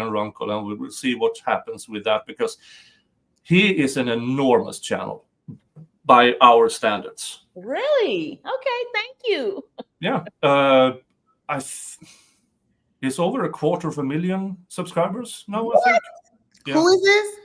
Ian Runkle, and we will see what happens with that, because he is an enormous channel by our standards. Really? Okay, thank you. Yeah. He's over 250,000 subscribers now, What? I think. Yeah. Who is this?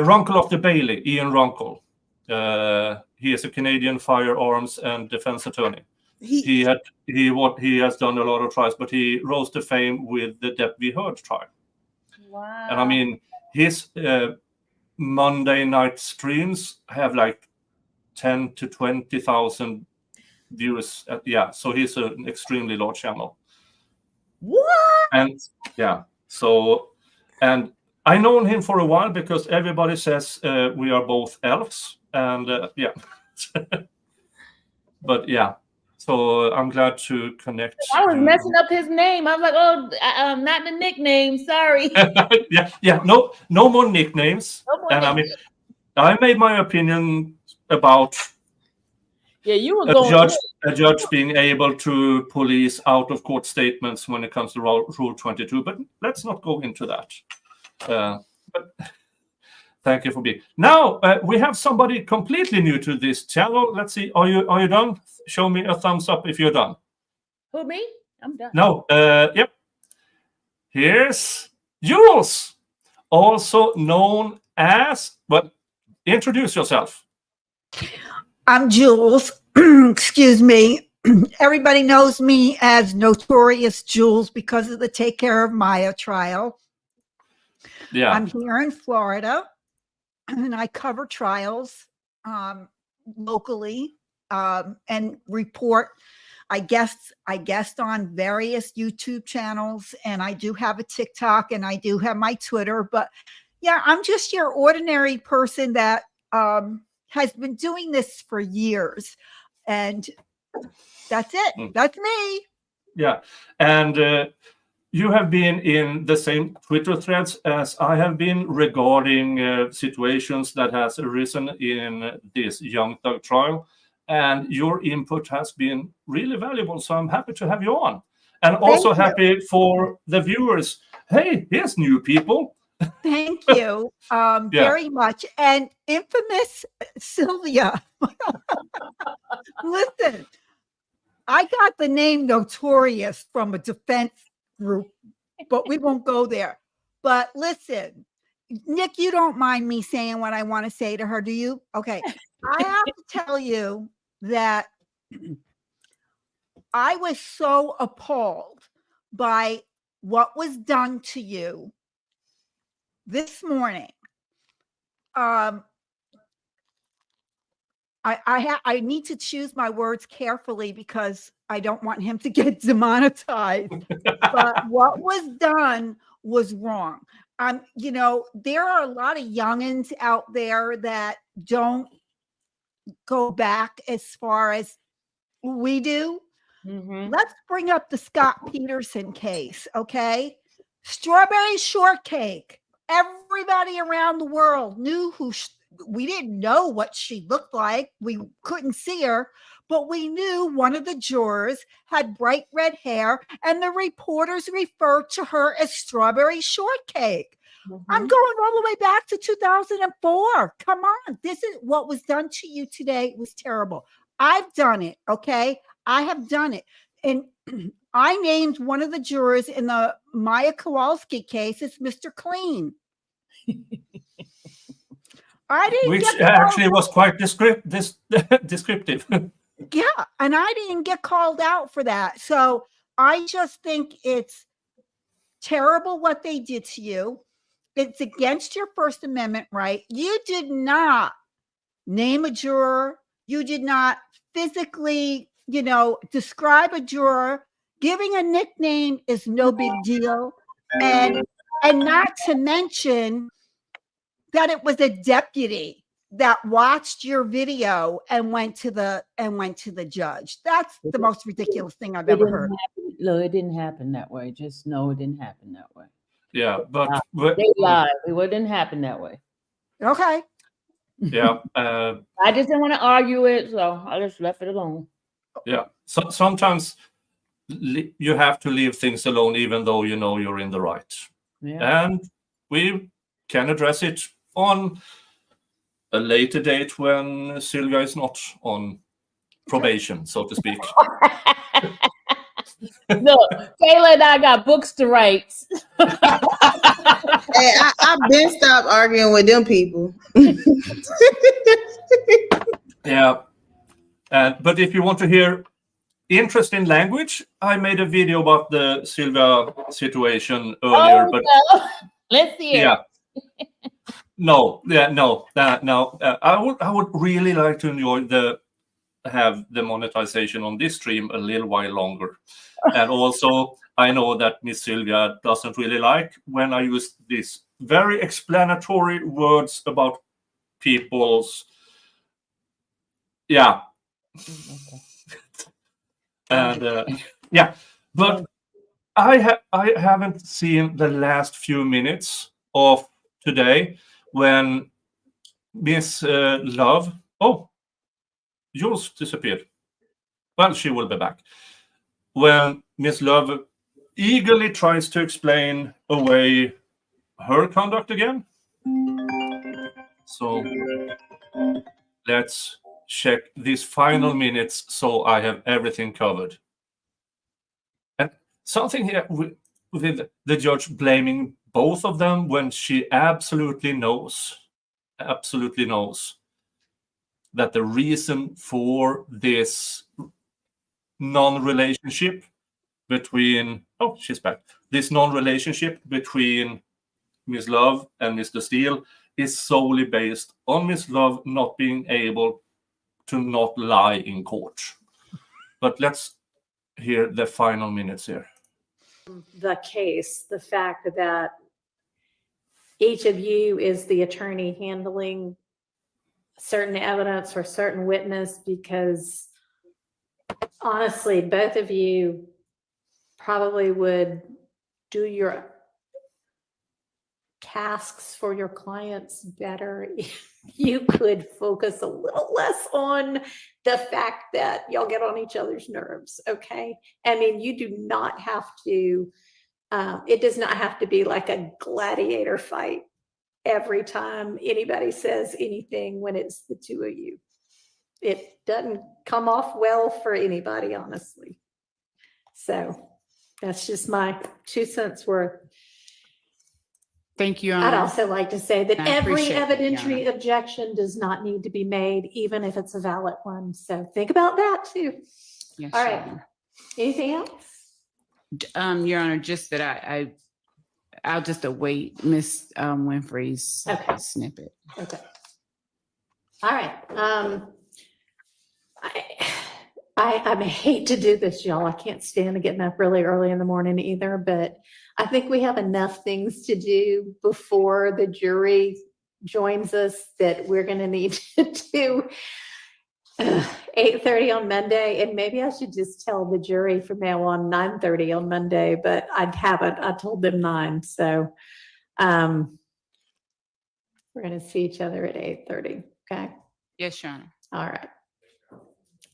Runkle of the Bailey, Ian Runkle. He is a Canadian firearms and defense attorney. He has done a lot of trials, but he rose to fame with the Depp v. Heard trial. Wow. And I mean, his Monday night streams have like 10 to 20,000 viewers. So he's an extremely large channel. What? And yeah, so, and I known him for a while because everybody says we are both elves, and yeah. But yeah, so I'm glad to connect. I was messing up his name. I was like, oh, not the nickname. Sorry. yeah. No more nicknames. No more and nicknames. I mean, I made my opinion about. Yeah, you were a judge being able to police out of court statements when it comes to Rule 22, but let's not go into that. But thank you for being. Now we have somebody completely new to this channel. Let's see. Are you done? Show me a thumbs up if you're done. Who, me? I'm done. No. Yep. Here's Jules, also known as. But introduce yourself. I'm Jules. Excuse me. Everybody knows me as Notorious Jewels because of the Take Care of Maya trial. Yeah. I'm here in Florida, and I cover trials locally and report. I guest on various YouTube channels, and I do have a TikTok, and I do have my Twitter. But yeah, I'm just your ordinary person that has been doing this for years, and that's it. That's me. Yeah, and you have been in the same Twitter threads as I have been regarding situations that has arisen in this Young Thug trial, and your input has been really valuable. So I'm happy to have you on, and also happy for the viewers. Hey, here's new people. Thank you very much. And infamous Sylvia. Listen, I got the name Notorious from a defense group, but we won't go there. But listen, Nick, you don't mind me saying what I want to say to her, do you? Okay. I have to tell you that I was so appalled by what was done to you this morning. I need to choose my words carefully because I don't want him to get demonetized. But what was done was wrong. There are a lot of youngins out there that don't go back as far as we do. Mm-hmm. Let's bring up the Scott Peterson case, okay? Strawberry shortcake. Everybody around the world knew we didn't know what she looked like. We couldn't see her, but we knew one of the jurors had bright red hair, and the reporters referred to her as Strawberry Shortcake. Mm-hmm. I'm going all the way back to 2004. Come on. This is what was done to you today. It was terrible. I've done it, okay? I have done it. And I named one of the jurors in the Maya Kowalski case as Mr. Clean. Which actually was quite descriptive. Yeah, and I didn't get called out for that. So I just think it's terrible what they did to you. It's against your First Amendment right. You did not name a juror. You did not physically, describe a juror. Giving a nickname is no big deal. And not to mention that it was a deputy that watched your video and went to the judge. That's the most ridiculous thing I've ever heard. It didn't happen that way. Just know it didn't happen that way. Yeah, but they lied. It didn't happen that way. Okay. Yeah. I just didn't want to argue it, so I just left it alone. Yeah. So sometimes you have to leave things alone, even though you know you're in the right. Yeah. And we can address it on a later date when Sylvia is not on probation, so to speak. Look, Kayla and I got books to write. Hey, I've been stopped arguing with them people. Yeah. But if you want to hear interesting language, I made a video about the Sylvia situation earlier. But no. Let's see it. yeah. No. I would really like to have the monetization on this stream a little while longer. And also, I know that Miss Sylvia doesn't really like when I use these very explanatory words about people's. Yeah. And yeah, but I haven't seen the last few minutes of today when Miss Love. Oh, Jules disappeared. Well, she will be back. When Miss Love eagerly tries to explain away her conduct again. So let's check these final minutes so I have everything covered. And something here with the judge blaming both of them when she absolutely knows that the reason for this non-relationship between this non-relationship between Miss Love and Mr. Steele is solely based on Miss Love not being able to not lie in court. But let's hear the final minutes here. The case, the fact that each of you is the attorney handling certain evidence or certain witness, because honestly, both of you probably would do your tasks for your clients better if you could focus a little less on the fact that y'all get on each other's nerves. Okay. I mean, you do not have to, it does not have to be like a gladiator fight every time anybody says anything when it's the two of you. It doesn't come off well for anybody, honestly. So that's just my 2 cents worth. Thank you. I'd also like to say that I every appreciate it, evidentiary objection does not need to be made, even if it's a valid one. So think about that too. Yes, All Your right. Honor. Anything else? Your Honor, just that I'll just await Miss Winfrey's Okay. snippet. Okay. All right. I hate to do this, y'all. I can't stand getting up really early in the morning either, but I think we have enough things to do before the jury joins us that we're going to need to do 8:30 on Monday. And maybe I should just tell the jury from now on 9:30 on Monday, but I haven't. I told them 9. So we're going to see each other at 8:30. Okay. Yes, Your Honor. All right.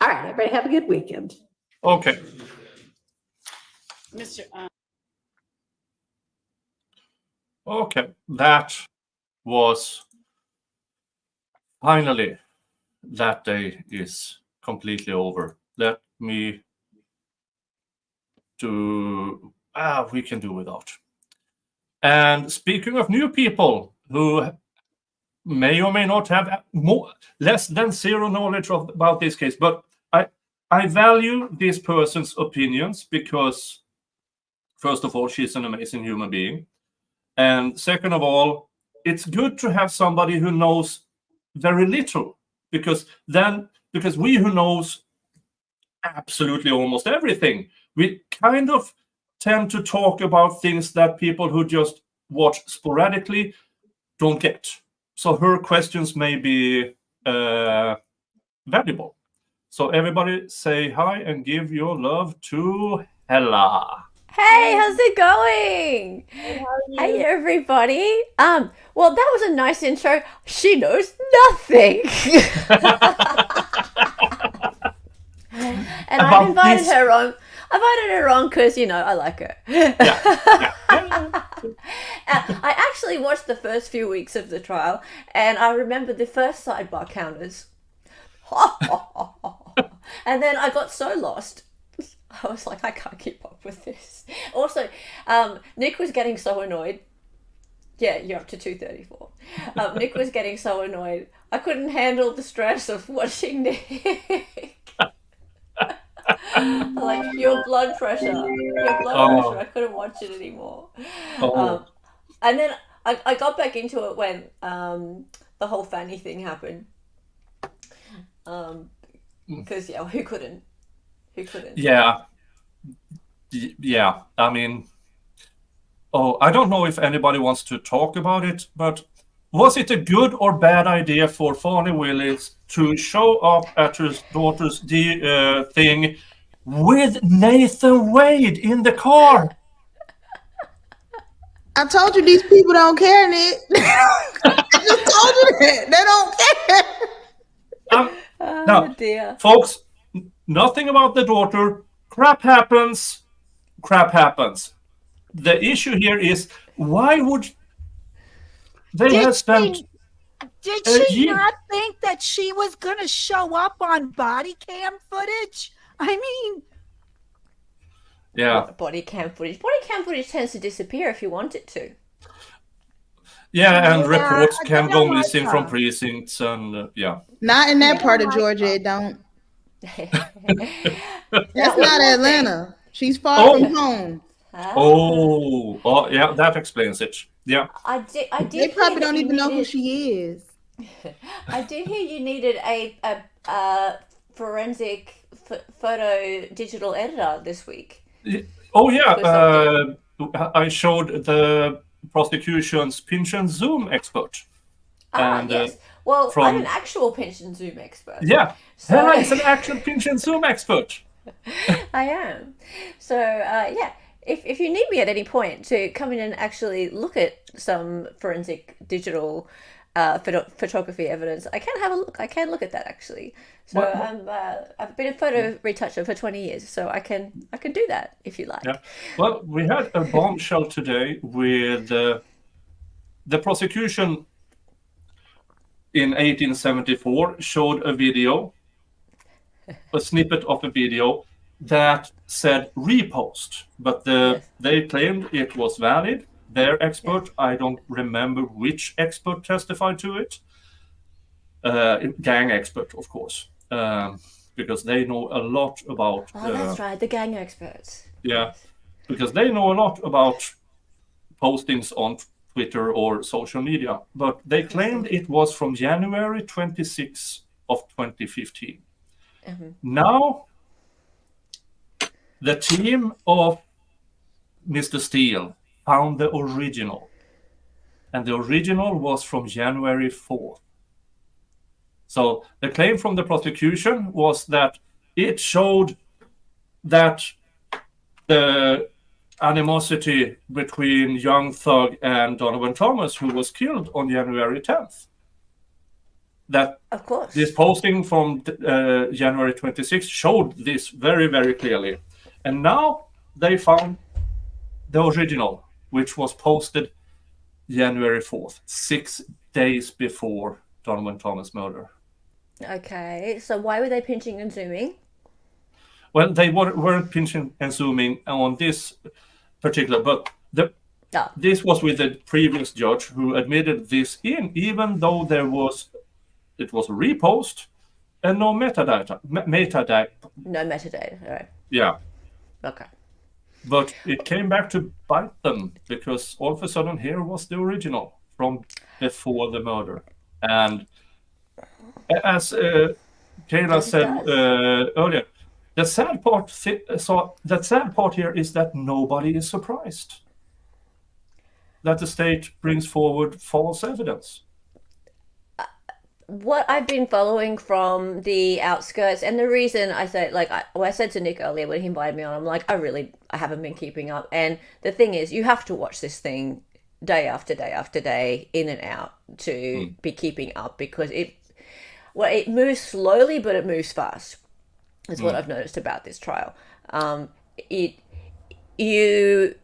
All right. Everybody have a good weekend. Okay. Mr. Okay. That was finally, that day is completely over. Let me do, we can do without. And speaking of new people who may or may not have less than zero knowledge about this case, but I value this person's opinions because, first of all, she's an amazing human being. And second of all, it's good to have somebody who knows very little, because we who knows absolutely almost everything, we kind of tend to talk about things that people who just watch sporadically don't get. So her questions may be valuable. So everybody say hi and give your love to Hela. Hey, how's it going? Hey, everybody. Well, that was a nice intro. She knows nothing. And I've invited her on. voted her wrong because, I like her. Yeah. I actually watched the first few weeks of the trial, and I remember the first sidebar counters. And then I got so lost. I was like, I can't keep up with this. Also, Nick was getting so annoyed. Yeah, you're up to 234. Nick was getting so annoyed. I couldn't handle the stress of watching Nick. Like, your blood pressure. I couldn't watch it anymore. And then I got back into it when the whole Fanny thing happened. Because, who couldn't? Yeah. Yeah. I mean, I don't know if anybody wants to talk about it, but was it a good or bad idea for Fanny Willis to show up at her daughter's thing with Nathan Wade in the car? I told you these people don't care, Nick. I just told you that. They don't care. Now, Dear. folks, nothing about the daughter. Crap happens. The issue here is, why would they have spent... Did a she year- not think that she was going to show up on body cam footage? I mean, Yeah. Body cam footage tends to disappear if you want it to. Yeah, and Yeah, reports I can don't go like missing that. from precincts, and yeah. Not in that Yeah. part of Georgia, it don't. That's Now, not Atlanta. She's far from home. Yeah, that explains it. Yeah. I did They hear probably that don't you even know who needed- she is. I did hear you needed a forensic photo digital editor this week. Oh, yeah. I showed the prosecution's pinch and zoom expert. And, Yes. Well, from- I'm an actual pinch and zoom expert. Yeah, So- Hela is an actual pinch and zoom expert. I am. So, yeah, if you need me at any point to come in and actually look at some forensic digital photography evidence, I can have a look. I can look at that, actually. So I've been a photo retoucher for 20 years, so I can do that if you like. Yeah. Well, we had a bombshell today with the prosecution in 1874 showed a video, a snippet of a video that said repost, but Yes. they claimed it was valid. Their expert, I don't remember which expert testified to it. Gang expert, of course, because they know a lot about. Oh, that's right, the gang experts. Yeah, because they know a lot about postings on Twitter or social media, but they claimed it was from January 26th of 2015. Now, the team of Mr. Steele found the original, and the original was from January 4th. So the claim from the prosecution was that it showed that the animosity between Young Thug and Donovan Thomas, who was killed on January 10th. That Of course. this posting from January 26th showed this very, very clearly. And now they found the original, which was posted January 4th, 6 days before Donovan Thomas' murder. Okay, so why were they pinching and zooming? Well, they weren't pinching and zooming on this particular, but this was with the previous judge who admitted this even though it was a repost and no metadata. No metadata, all right. Yeah, Okay. but it came back to bite them because all of a sudden here was the original from before the murder. And as Kayla said earlier, the sad part here is that nobody is surprised that the state brings forward false evidence. What I've been following from the outskirts, and the reason I say, like, I said to Nick earlier when he invited me on, I'm like, I haven't been keeping up. And the thing is, you have to watch this thing day after day after day, in and out, to be keeping up, because it moves slowly, but it moves fast. Is what I've noticed about this trial. you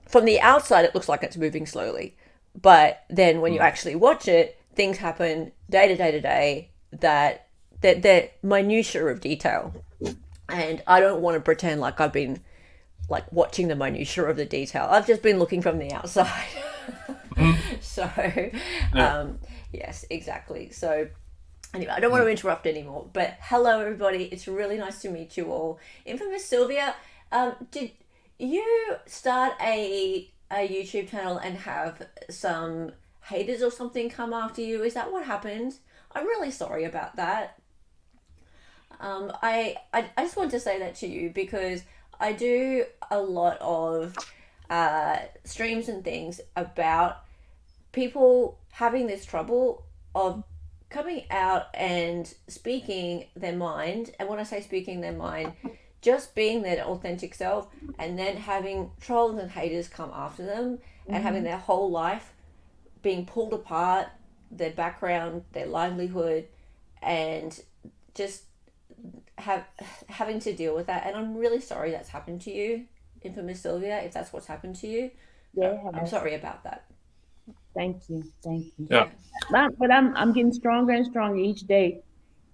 from the outside it looks like it's moving slowly, but then when you actually watch it, things happen day to day to day that they're minutiae of detail, and I don't want to pretend like I've been like watching the minutiae of the detail. I've just been looking from the outside. So yes, exactly. So anyway, I don't want to interrupt anymore, but hello everybody, it's really nice to meet you all. Infamous Sylvia, did you start a YouTube channel and have some haters or something come after you? Is that what happened? I'm really sorry about that. I just want to say that to you because I do a lot of streams and things about people having this trouble of coming out and speaking their mind. And when I say speaking their mind, just being their authentic self, and then having trolls and haters come after them and having their whole life being pulled apart, their background, their livelihood, and just having to deal with that. And I'm really sorry that's happened to you, Infamous Sylvia, if that's what's happened to you. Yeah. I'm sorry about that. Thank you. Yeah. But I'm getting stronger and stronger each day,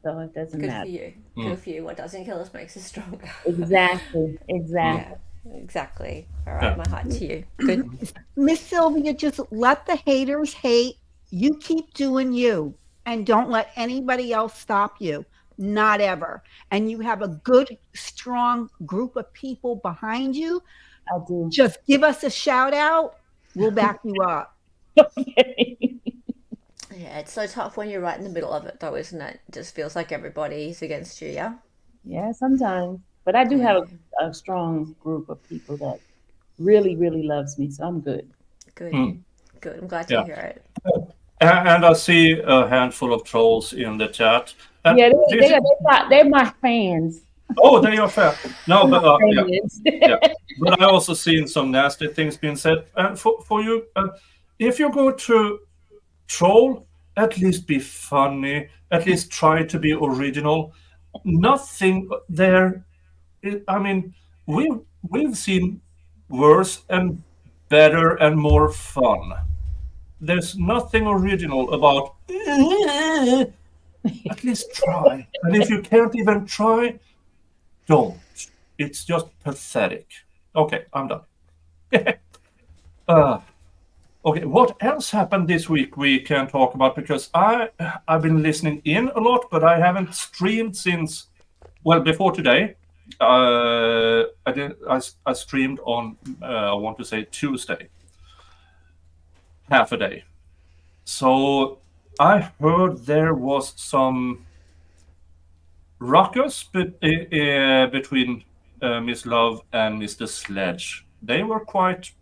so it doesn't Good matter. for you. Good for you. What doesn't kill us makes us stronger. Exactly. Yeah, exactly. All right, my heart to you. Good. Miss Sylvia, just let the haters hate. You keep doing you, and don't let anybody else stop you. Not ever. And you have a good, strong group of people behind you. I do. Just give us a shout out. We'll back you up. Yeah, it's so tough when you're right in the middle of it, though, isn't it? It just feels like everybody's against you, yeah? Yeah, sometimes. But I do have a strong group of people that really, really loves me, so I'm good. Good. Good. I'm glad to Yeah. hear it. And I see a handful of trolls in the chat. Yeah, they're my fans. Oh, they are fair. No, but Fans. yeah. But I also seen some nasty things being said. And for you, if you go to troll, at least be funny. At least try to be original. Nothing there. I mean, we've seen worse and better and more fun. There's nothing original about. At least try. And if you can't even try, don't. It's just pathetic. Okay, I'm done. Okay, what else happened this week we can talk about? Because I've been listening in a lot, but I haven't streamed since, well, before today. I streamed on, I want to say Tuesday. Half a day. So I heard there was some ruckus between Miss Love and Mr. Sledge. They were quite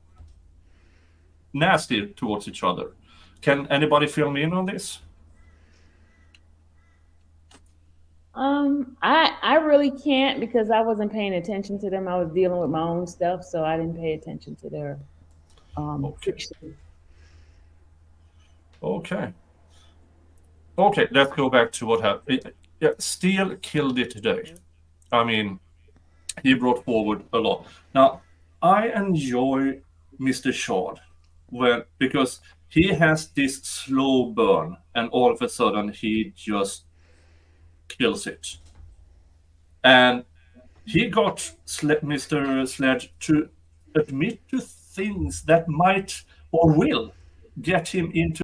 nasty towards each other. Can anybody fill me in on this? I really can't because I wasn't paying attention to them. I was dealing with my own stuff, so I didn't pay attention to their fiction. Okay, let's go back to what happened. Yeah, Steele killed it today. I mean, he brought forward a lot. Now, I enjoy Mr. Shard because he has this slow burn, and all of a sudden he just kills it. And he got Mr. Sledge to admit to things that might or will get him into